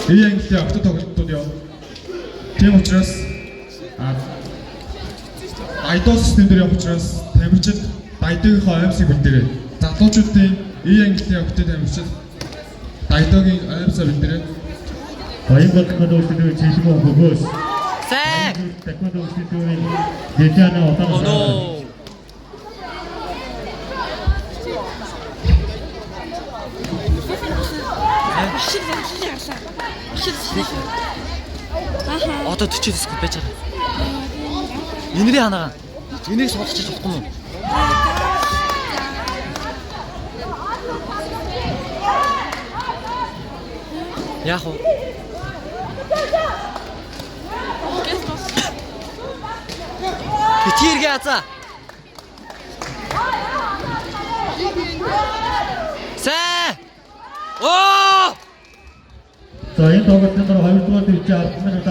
Английн автод тоглолтууд явна. Тийм учраас айдол систем дээр явах учраас тамирчид дайдагийнхаа аймсыг бэлдээрэй. Залуучуудын Английн автод тамирчид дайдагийн аймсаа бэлдээрэй. Баян хөдөлгөөний чиглэл бөгөөс. Сайн. Тэквондо үстэйний дэжана отаасаа. Одоо 40 дискот байж байгаа. Энэрийг ханаа. Энийг сонсчих болохгүй юм. Яах вэ? Битэргээ азаа. Сэ! Оо! За энэ тоглолтын дараа 2 дугаар дэвж 10 минут